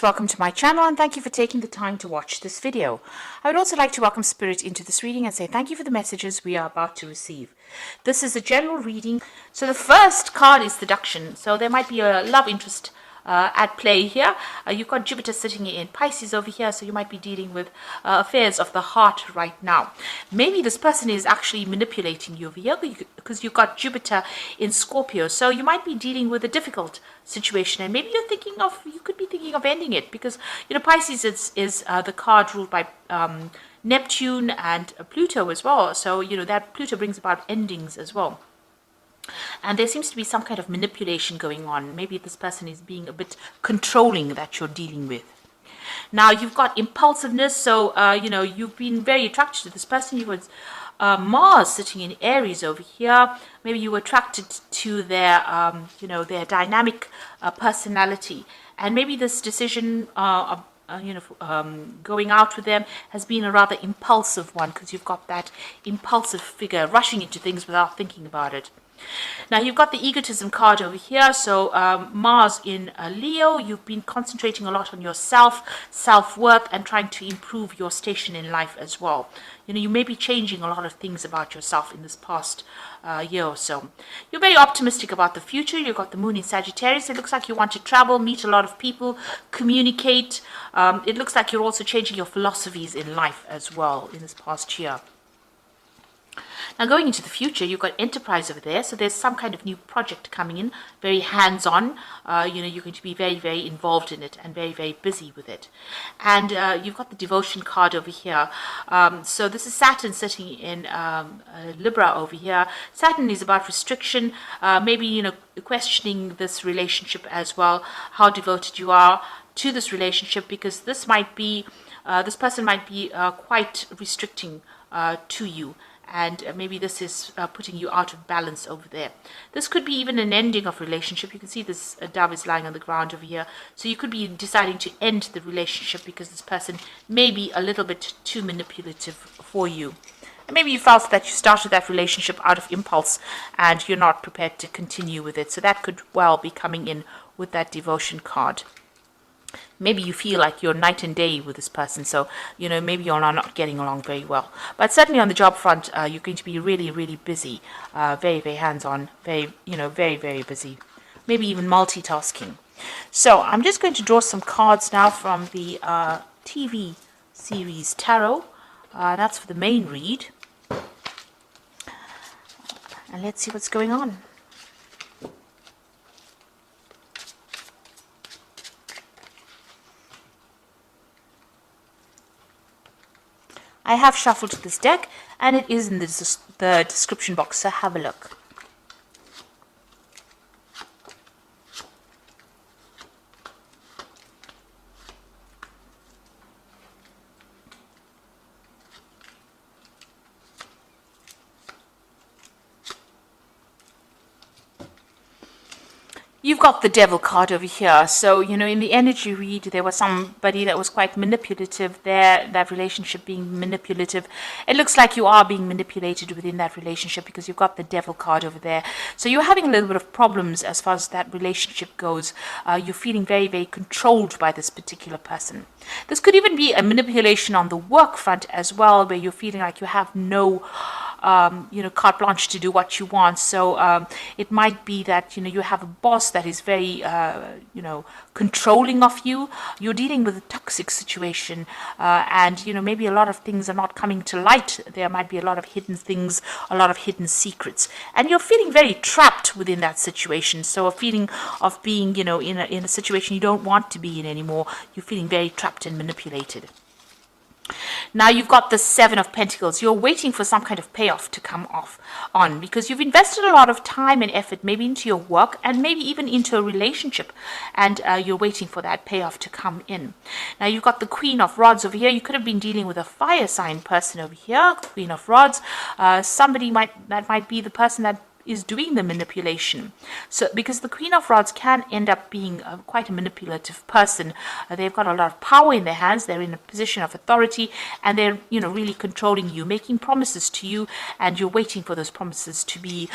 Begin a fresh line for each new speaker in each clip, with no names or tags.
Welcome to my channel and thank you for taking the time to watch this video. I would also like to welcome Spirit into this reading and say thank you for the messages we are about to receive. This is a general reading. So the first card is seduction. So there might be a love interest at play here. You've got Jupiter sitting in Pisces over here, so you might be dealing with affairs of the heart right now. Maybe this person is actually manipulating you over here because you've got Jupiter in Scorpio, so you might be dealing with a difficult situation, and maybe you could be thinking of ending it because Pisces is the card ruled by Neptune and Pluto as well. So that Pluto brings about endings as well. And there seems to be some kind of manipulation going on. Maybe this person is being a bit controlling that you're dealing with. Now, you've got impulsiveness. So, you've been very attracted to this person. You was Mars sitting in Aries over here. Maybe you were attracted to their, their dynamic personality. And maybe this decision of going out with them has been a rather impulsive one because you've got that impulsive figure rushing into things without thinking about it. Now, you've got the egotism card over here. So Mars in Leo, you've been concentrating a lot on yourself, self-worth, and trying to improve your station in life as well. You may be changing a lot of things about yourself in this past year or so. You're very optimistic about the future. You've got the moon in Sagittarius. It looks like you want to travel, meet a lot of people, communicate. It looks like you're also changing your philosophies in life as well in this past year. Now, going into the future, you've got enterprise over there. So there's some kind of new project coming in, very hands-on. You're going to be very, very involved in it and very, very busy with it. And you've got the devotion card over here. So this is Saturn sitting in Libra over here. Saturn is about restriction, maybe, questioning this relationship as well, how devoted you are to this relationship, because this person might be quite restricting to you. And maybe this is putting you out of balance over there. This could be even an ending of relationship. You can see this dove is lying on the ground over here. So you could be deciding to end the relationship because this person may be a little bit too manipulative for you. And maybe you felt that you started that relationship out of impulse and you're not prepared to continue with it. So that could well be coming in with that devotion card. Maybe you feel like you're night and day with this person, so maybe you're not getting along very well. But certainly on the job front, you're going to be really, really busy, very, very hands-on, very, very, very busy. Maybe even multitasking. So I'm just going to draw some cards now from the TV series Tarot. That's for the main read, and let's see what's going on. I have shuffled this deck, and it is in the description box, so have a look. You've got the devil card over here. So, in the energy read, there was somebody that was quite manipulative there, that relationship being manipulative. It looks like you are being manipulated within that relationship because you've got the devil card over there. So you're having a little bit of problems as far as that relationship goes. You're feeling very, very controlled by this particular person. This could even be a manipulation on the work front as well, where you're feeling like you have no carte blanche to do what you want. So it might be that you have a boss that is very controlling of you. You're dealing with a toxic situation, and maybe a lot of things are not coming to light. There might be a lot of hidden things, a lot of hidden secrets, and you're feeling very trapped within that situation. So a feeling of being in a situation you don't want to be in anymore. You're feeling very trapped and manipulated. Now you've got the Seven of Pentacles. You're waiting for some kind of payoff to come on because you've invested a lot of time and effort maybe into your work and maybe even into a relationship, and you're waiting for that payoff to come in. Now you've got the Queen of Rods over here. You could have been dealing with a fire sign person over here, Queen of Rods. Somebody that might be the person that is doing the manipulation. So because the Queen of Rods can end up being quite a manipulative person. They've got a lot of power in their hands. They're in a position of authority, and they're, you know, really controlling you, making promises to you, and you're waiting for those promises to be,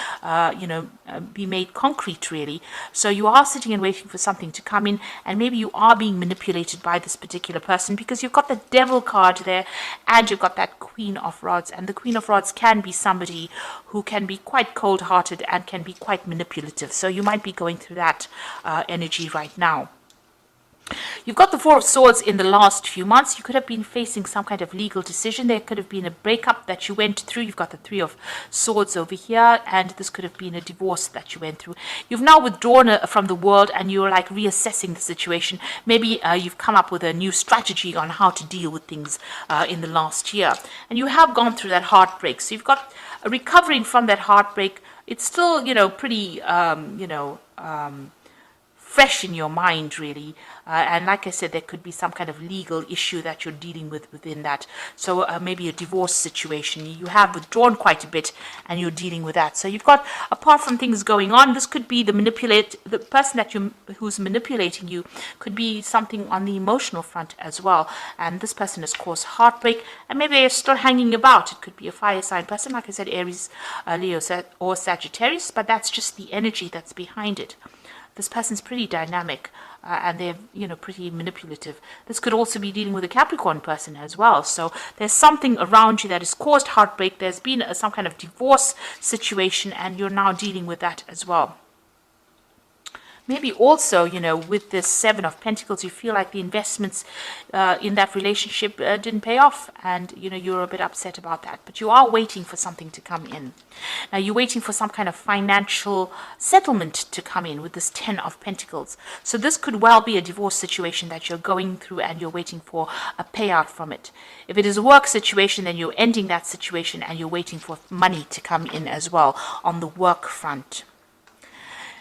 be made concrete, really. So you are sitting and waiting for something to come in, and maybe you are being manipulated by this particular person because you've got the Devil card there, and you've got that Queen of Rods. And the Queen of Rods can be somebody who can be quite cold-hearted and can be quite manipulative. So you might be going through that energy right now. You've got the Four of Swords in the last few months. You could have been facing some kind of legal decision. There could have been a breakup that you went through. You've got the Three of Swords over here, and this could have been a divorce that you went through. You've now withdrawn from the world, and you're like reassessing the situation. Maybe you've come up with a new strategy on how to deal with things in the last year. And you have gone through that heartbreak. So you've got recovering from that heartbreak. It's still, pretty, fresh in your mind, really. And like I said, there could be some kind of legal issue that you're dealing with within that. So maybe a divorce situation. You have withdrawn quite a bit and you're dealing with that. So you've got, apart from things going on, this could be the person who's manipulating you could be something on the emotional front as well. And this person has caused heartbreak, and maybe they're still hanging about. It could be a fire sign person, like I said, Aries, Leo, or Sagittarius, but that's just the energy that's behind it. This person's pretty dynamic, and they're, pretty manipulative. This could also be dealing with a Capricorn person as well. So there's something around you that has caused heartbreak. There's been some kind of divorce situation, and you're now dealing with that as well. Maybe also, with this Seven of Pentacles, you feel like the investments in that relationship didn't pay off, and, you're a bit upset about that. But you are waiting for something to come in. Now, you're waiting for some kind of financial settlement to come in with this Ten of Pentacles. So this could well be a divorce situation that you're going through, and you're waiting for a payout from it. If it is a work situation, then you're ending that situation, and you're waiting for money to come in as well on the work front.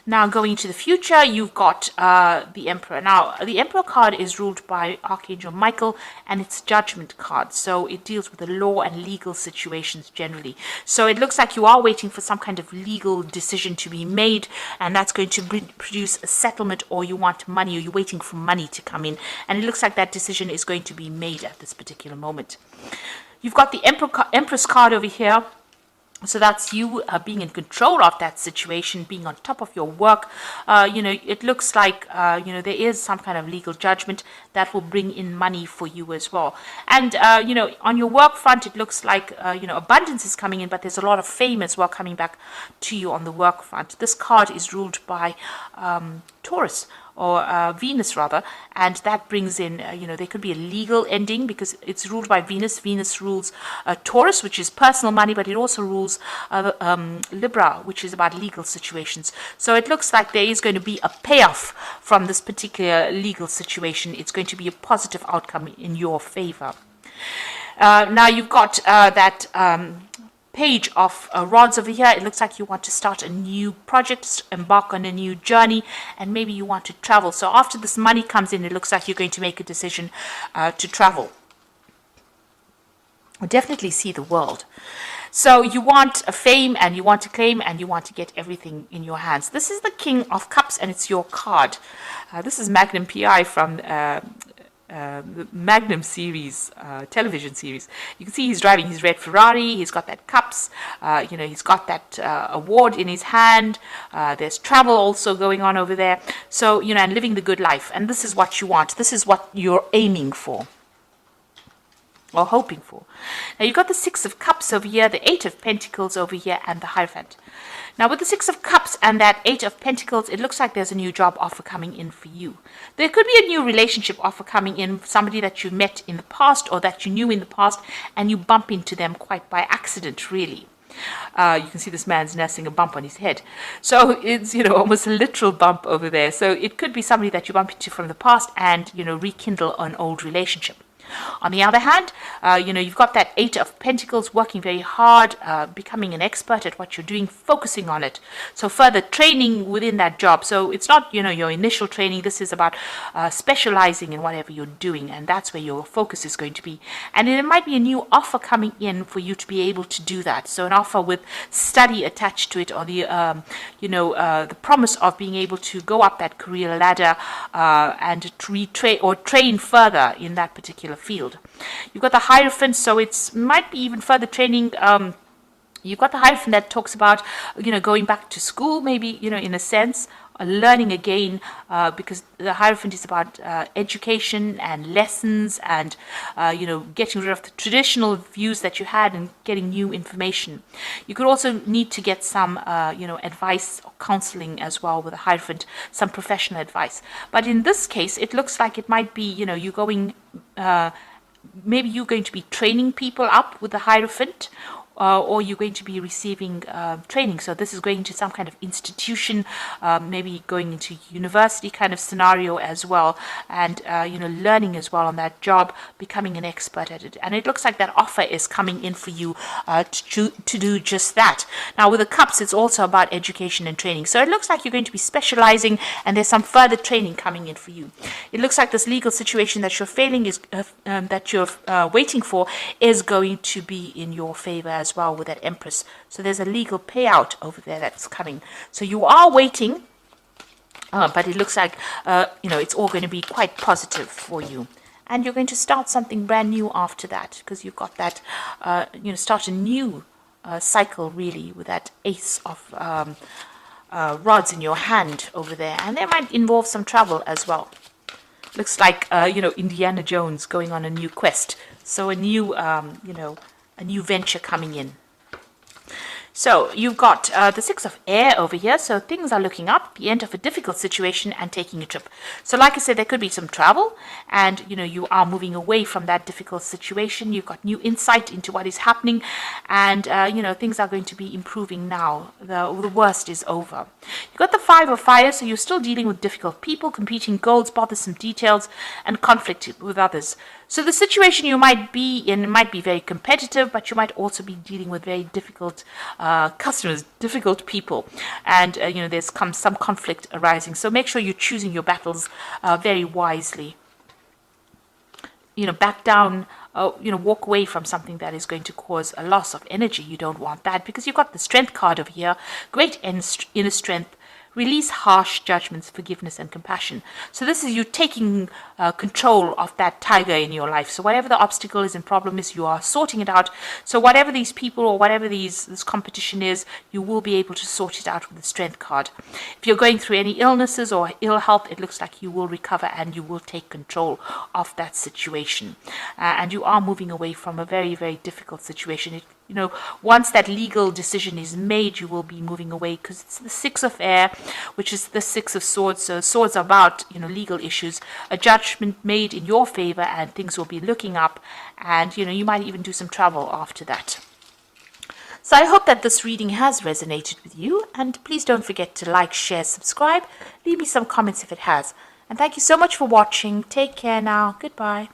Now, going into the future, you've got the Emperor. Now, the Emperor card is ruled by Archangel Michael, and it's Judgment card. So it deals with the law and legal situations generally. So it looks like you are waiting for some kind of legal decision to be made, and that's going to produce a settlement, or you want money, or you're waiting for money to come in. And it looks like that decision is going to be made at this particular moment. You've got the Empress card over here. So that's you being in control of that situation, being on top of your work. It looks like, there is some kind of legal judgment that will bring in money for you as well. And, on your work front, it looks like, abundance is coming in, but there's a lot of fame as well coming back to you on the work front. This card is ruled by Taurus, or Venus rather, and that brings in, there could be a legal ending because it's ruled by Venus. Venus rules Taurus, which is personal money, but it also rules Libra, which is about legal situations. So it looks like there is going to be a payoff from this particular legal situation. It's going to be a positive outcome in your favor. Now you've got that Page of Rods over here. It looks like you want to start a new project, embark on a new journey, and maybe you want to travel. So after this money comes in, it looks like you're going to make a decision to travel. Or definitely see the world. So you want a fame, and you want to claim, and you want to get everything in your hands. This is the King of Cups, and it's your card. This is Magnum PI from the Magnum series, television series. You can see he's driving his red Ferrari. He's got that cups. He's got that award in his hand. There's travel also going on over there. So, and living the good life. And this is what you want. This is what you're aiming for, or hoping for. Now you've got the Six of Cups over here, the Eight of Pentacles over here, and the Hierophant. Now with the Six of Cups and that Eight of Pentacles, it looks like there's a new job offer coming in for you. There could be a new relationship offer coming in, somebody that you met in the past or that you knew in the past, and you bump into them quite by accident, really. You can see this man's nursing a bump on his head. So it's, almost a literal bump over there. So it could be somebody that you bump into from the past and, rekindle an old relationship. On the other hand, you've got that Eight of Pentacles, working very hard, becoming an expert at what you're doing, focusing on it. So further training within that job. So it's not, your initial training. This is about specializing in whatever you're doing, and that's where your focus is going to be. And it might be a new offer coming in for you to be able to do that. So an offer with study attached to it, or the promise of being able to go up that career ladder and train further in that particular field. You've got the Hierophant, so it might be even further training. You've got the Hierophant that talks about, going back to school, maybe, in a sense, learning again, because the Hierophant is about education and lessons and, getting rid of the traditional views that you had and getting new information. You could also need to get some, advice or counseling as well with the Hierophant, some professional advice. But in this case, it looks like it might be, you going, maybe you're going to be training people up with the Hierophant, or you're going to be receiving training. So this is going to some kind of institution, maybe going into university kind of scenario as well, and learning as well on that job, becoming an expert at it. And it looks like that offer is coming in for you to do just that. Now with the Cups, it's also about education and training. So it looks like you're going to be specializing, and there's some further training coming in for you. It looks like this legal situation that you're waiting for is going to be in your favor as well with that Empress. So there's a legal payout over there that's coming. So you are waiting, but it looks like it's all going to be quite positive for you. And you're going to start something brand new after that, because you've got that, start a new cycle really with that Ace of Rods in your hand over there. And that might involve some travel as well. Looks like, Indiana Jones going on a new quest. So a new, a new venture coming in. So you've got the Six of Air over here. So things are looking up, the end of a difficult situation and taking a trip. So like I said, there could be some travel, and you are moving away from that difficult situation. You've got new insight into what is happening, and things are going to be improving now. The worst is over. You've got the Five of Fire, so you're still dealing with difficult people, competing goals, bothersome details, and conflict with others. So the situation you might be in might be very competitive, but you might also be dealing with very difficult customers, difficult people, and there's some conflict arising. So make sure you're choosing your battles very wisely. Back down, walk away from something that is going to cause a loss of energy. You don't want that, because you've got the Strength card over here, great inner strength. Release harsh judgments, forgiveness, and compassion. So this is you taking control of that tiger in your life. So whatever the obstacle is and problem is, you are sorting it out. So whatever these people or whatever this competition is, you will be able to sort it out with the Strength card. If you're going through any illnesses or ill health, it looks like you will recover and you will take control of that situation. And you are moving away from a very, very difficult situation. Once that legal decision is made, you will be moving away, because it's the Six of Air, which is the Six of Swords. So swords are about, legal issues, a judgment made in your favor, and things will be looking up, and, you might even do some travel after that. So I hope that this reading has resonated with you, and please don't forget to like, share, subscribe, leave me some comments if it has. And thank you so much for watching. Take care now. Goodbye.